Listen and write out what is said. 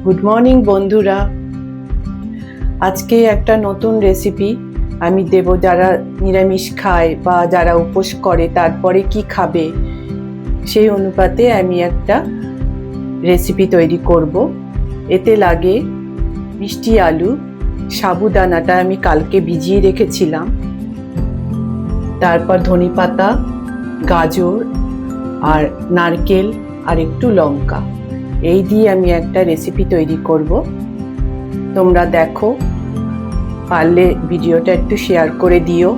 Good morning বন্ধুরা। আজকে একটা নতুন রেসিপি আমি দেব। যারা নিরামিষ খায় বা যারা উপোস করে তারপরে কি খাবে সেই অনুপাতে আমি একটা রেসিপি তৈরি করব। এতে লাগে মিষ্টি আলু, সাবুদানাটা আমি কালকে ভিজিয়ে রেখেছিলাম, তারপর ধনেপাতা, গাজর আর নারকেল আর একটু লঙ্কা, এই দিয়ে আমি একটা রেসিপি তৈরি করব। তোমরা দেখো, পারলে ভিডিওটা একটু শেয়ার করে দিও।